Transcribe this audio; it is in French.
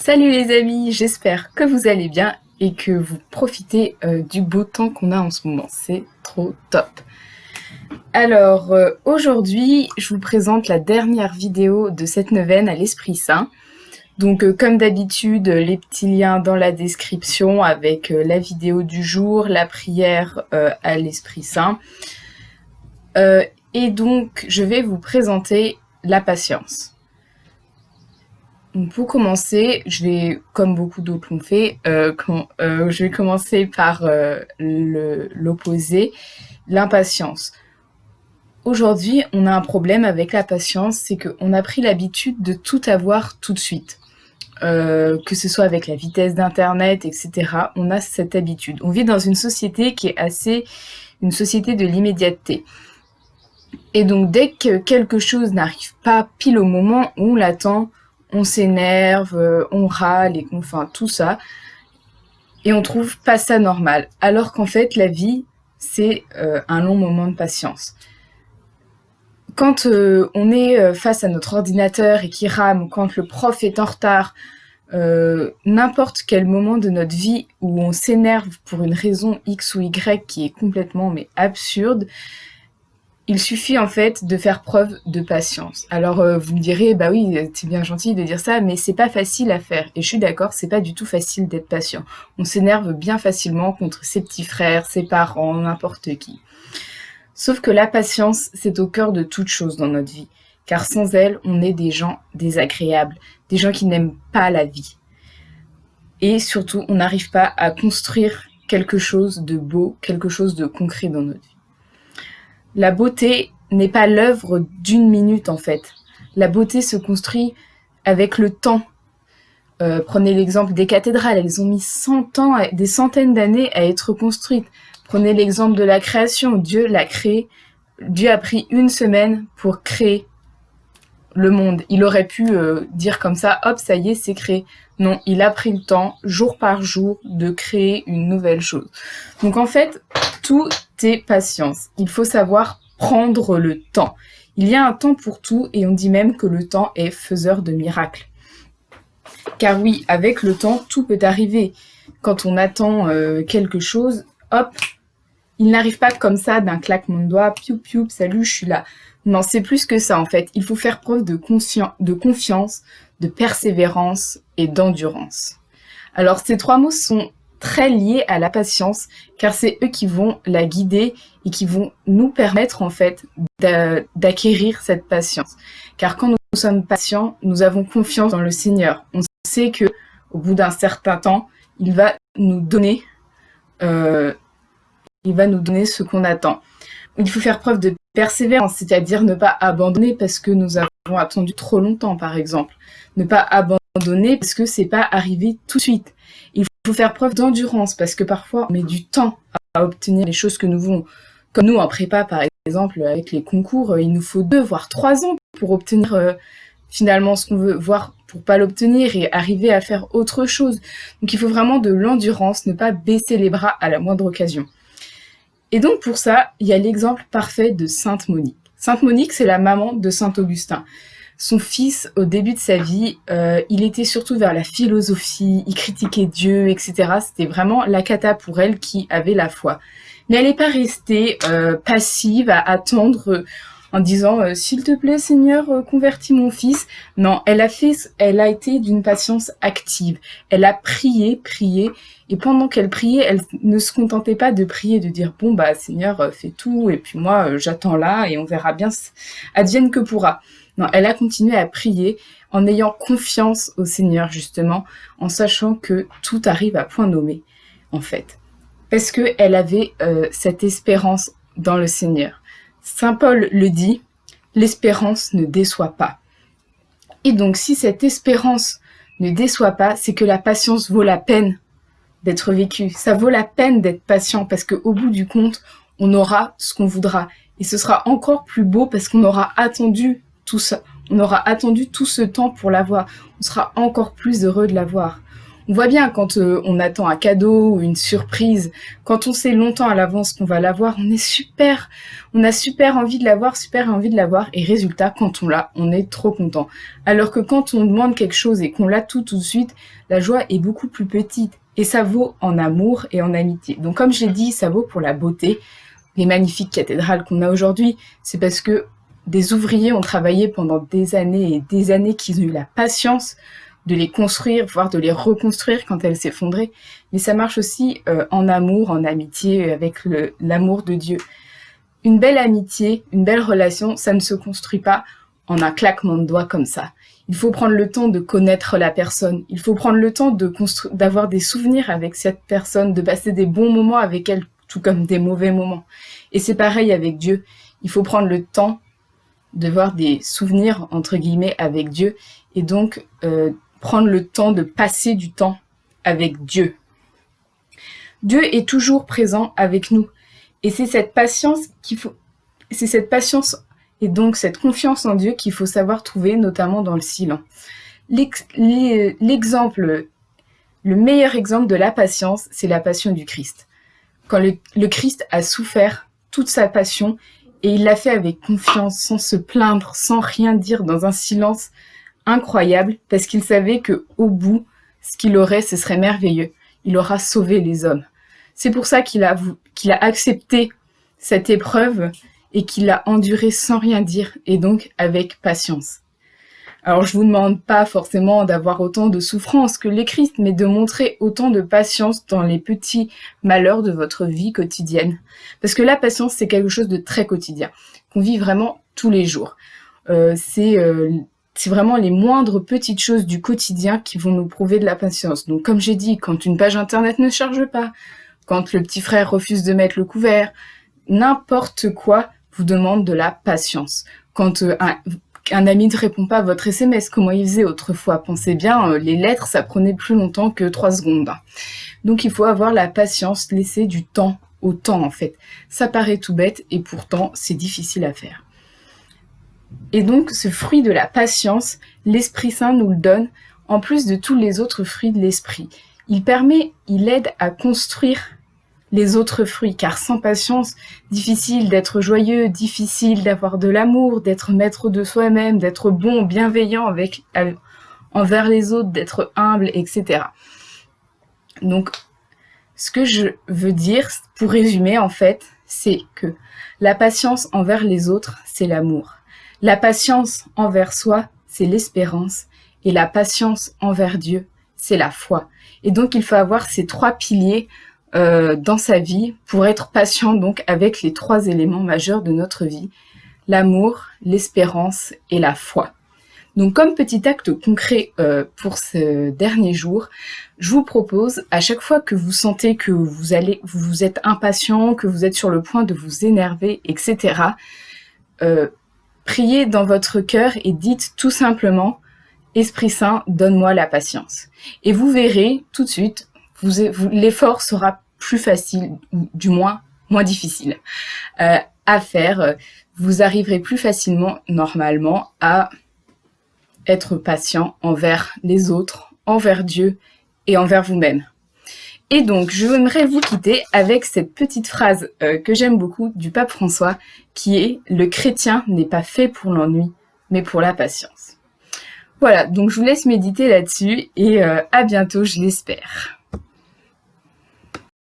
Salut les amis, j'espère que vous allez bien et que vous profitez du beau temps qu'on a en ce moment. C'est trop top. Alors aujourd'hui, je vous présente la dernière vidéo de cette neuvaine à l'Esprit Saint. Donc comme d'habitude, les petits liens dans la description avec la vidéo du jour, la prière à l'Esprit Saint. Et donc je vais vous présenter la patience. Donc pour commencer, je vais, comme beaucoup d'autres l'ont fait, je vais commencer par l'opposé, l'impatience. Aujourd'hui, on a un problème avec la patience, c'est qu'on a pris l'habitude de tout avoir tout de suite. Que ce soit avec la vitesse d'Internet, etc. On a cette habitude. On vit dans une société qui est une société de l'immédiateté. Et donc dès que quelque chose n'arrive pas pile au moment où on l'attend, on s'énerve, on râle, et enfin tout ça, et on trouve pas ça normal. Alors qu'en fait, la vie, c'est un long moment de patience. Quand on est face à notre ordinateur et qu'il rame, quand le prof est en retard, n'importe quel moment de notre vie où on s'énerve pour une raison X ou Y qui est complètement absurde, il suffit en fait de faire preuve de patience. Alors vous me direz, bah oui, c'est bien gentil de dire ça, mais c'est pas facile à faire. Et je suis d'accord, c'est pas du tout facile d'être patient. On s'énerve bien facilement contre ses petits frères, ses parents, n'importe qui. Sauf que la patience, c'est au cœur de toute chose dans notre vie. Car sans elle, on est des gens désagréables, des gens qui n'aiment pas la vie. Et surtout, on n'arrive pas à construire quelque chose de beau, quelque chose de concret dans notre vie. La beauté n'est pas l'œuvre d'une minute en fait. La beauté se construit avec le temps. Prenez l'exemple des cathédrales, elles ont mis 100 ans, des centaines d'années à être construites. Prenez l'exemple de la création, Dieu l'a créé. Dieu a pris 1 semaine pour créer le monde. Il aurait pu dire comme ça, hop, ça y est, c'est créé. Non, il a pris le temps, jour par jour, de créer une nouvelle chose. Donc en fait, tout est patience. Il faut savoir prendre le temps. Il y a un temps pour tout et on dit même que le temps est faiseur de miracles. Car oui, avec le temps, tout peut arriver. Quand on attend quelque chose, hop, il n'arrive pas comme ça d'un claquement de doigts, piou piou, salut, je suis là. Non, c'est plus que ça en fait. Il faut faire preuve de confiance, de persévérance et d'endurance. Alors ces 3 mots sont très liés à la patience, car c'est eux qui vont la guider et qui vont nous permettre en fait d'acquérir cette patience. Car quand nous sommes patients, nous avons confiance dans le Seigneur. On sait que au bout d'un certain temps, il va nous donner ce qu'on attend. Il faut faire preuve de persévérance, c'est-à-dire ne pas abandonner parce que nous avons attendu trop longtemps, par exemple. Ne pas abandonner parce que c'est pas arrivé tout de suite. Il faut faire preuve d'endurance parce que parfois on met du temps à obtenir les choses que nous voulons. Comme nous en prépa, par exemple, avec les concours, il nous faut 2 voire 3 ans pour obtenir finalement ce qu'on veut, voire pour pas l'obtenir et arriver à faire autre chose. Donc il faut vraiment de l'endurance, ne pas baisser les bras à la moindre occasion. Et donc pour ça, il y a l'exemple parfait de Sainte Monique. Sainte Monique, c'est la maman de Saint Augustin. Son fils, au début de sa vie, il était surtout vers la philosophie, il critiquait Dieu, etc. C'était vraiment la cata pour elle qui avait la foi. Mais elle n'est pas restée passive à attendre en disant s'il te plaît Seigneur, convertis mon fils. Non, elle a été d'une patience active. Elle a prié, et pendant qu'elle priait, elle ne se contentait pas de prier, de dire bon bah Seigneur, fais tout, et puis moi j'attends là et on verra bien, advienne que pourra. Non, elle a continué à prier en ayant confiance au Seigneur justement, en sachant que tout arrive à point nommé en fait, parce que elle avait cette espérance dans le Seigneur. Saint Paul le dit, l'espérance ne déçoit pas. Et donc si cette espérance ne déçoit pas, c'est que la patience vaut la peine d'être vécue. Ça vaut la peine d'être patient parce qu'au bout du compte, on aura ce qu'on voudra. Et ce sera encore plus beau parce qu'on aura attendu tout ça. On aura attendu tout ce temps pour l'avoir. On sera encore plus heureux de l'avoir. On voit bien quand on attend un cadeau ou une surprise, quand on sait longtemps à l'avance qu'on va l'avoir, on a super envie de l'avoir, et résultat, quand on l'a, on est trop content. Alors que quand on demande quelque chose et qu'on l'a tout de suite, la joie est beaucoup plus petite. Et ça vaut en amour et en amitié. Donc comme je l'ai dit, ça vaut pour la beauté. Les magnifiques cathédrales qu'on a aujourd'hui, c'est parce que des ouvriers ont travaillé pendant des années et des années, qu'ils ont eu la patience de les construire, voire de les reconstruire quand elles s'effondraient. Mais ça marche aussi en amour, en amitié, avec l'amour de Dieu. Une belle amitié, une belle relation, ça ne se construit pas en un claquement de doigts comme ça. Il faut prendre le temps de connaître la personne. Il faut prendre le temps d'avoir des souvenirs avec cette personne, de passer des bons moments avec elle, tout comme des mauvais moments. Et c'est pareil avec Dieu. Il faut prendre le temps de voir des souvenirs, entre guillemets, avec Dieu, et donc prendre le temps de passer du temps avec Dieu. Dieu est toujours présent avec nous. Et c'est cette patience et donc cette confiance en Dieu qu'il faut savoir trouver, notamment dans le silence. Le meilleur exemple de la patience, c'est la passion du Christ. Quand le Christ a souffert toute sa passion, et il l'a fait avec confiance, sans se plaindre, sans rien dire, dans un silence incroyable, parce qu'il savait qu'au bout, ce qu'il aurait, ce serait merveilleux. Il aura sauvé les hommes. C'est pour ça qu'il a accepté cette épreuve et qu'il l'a endurée sans rien dire, et donc avec patience. Alors je vous demande pas forcément d'avoir autant de souffrance que les Christ, mais de montrer autant de patience dans les petits malheurs de votre vie quotidienne. Parce que la patience, c'est quelque chose de très quotidien, qu'on vit vraiment tous les jours. C'est vraiment les moindres petites choses du quotidien qui vont nous prouver de la patience. Donc comme j'ai dit, quand une page internet ne charge pas, quand le petit frère refuse de mettre le couvert, n'importe quoi vous demande de la patience. Quand un ami ne répond pas à votre SMS, comment il faisait autrefois? Pensez bien, les lettres, ça prenait plus longtemps que 3 secondes. Donc il faut avoir la patience, laisser du temps au temps en fait. Ça paraît tout bête et pourtant c'est difficile à faire. Et donc ce fruit de la patience, l'Esprit Saint nous le donne, en plus de tous les autres fruits de l'Esprit. Il aide à construire les autres fruits, car sans patience, difficile d'être joyeux, difficile d'avoir de l'amour, d'être maître de soi-même, d'être bon, bienveillant envers les autres, d'être humble, etc. Donc, ce que je veux dire, pour résumer en fait, c'est que la patience envers les autres, c'est l'amour. La patience envers soi, c'est l'espérance. Et la patience envers Dieu, c'est la foi. Et donc, il faut avoir ces 3 piliers dans sa vie pour être patient donc avec les 3 éléments majeurs de notre vie, l'amour, l'espérance et la foi. Donc comme petit acte concret pour ce dernier jour, je vous propose à chaque fois que vous sentez que vous êtes impatient, que vous êtes sur le point de vous énerver, etc., priez dans votre cœur et dites tout simplement « Esprit Saint, donne-moi la patience ». Et vous verrez tout de suite, l'effort sera plus facile, ou du moins moins difficile à faire. Vous arriverez plus facilement, normalement, à être patient envers les autres, envers Dieu et envers vous-même. Et donc, je voudrais vous quitter avec cette petite phrase que j'aime beaucoup du pape François, qui est « Le chrétien n'est pas fait pour l'ennui, mais pour la patience ». Voilà, donc je vous laisse méditer là-dessus et à bientôt, je l'espère.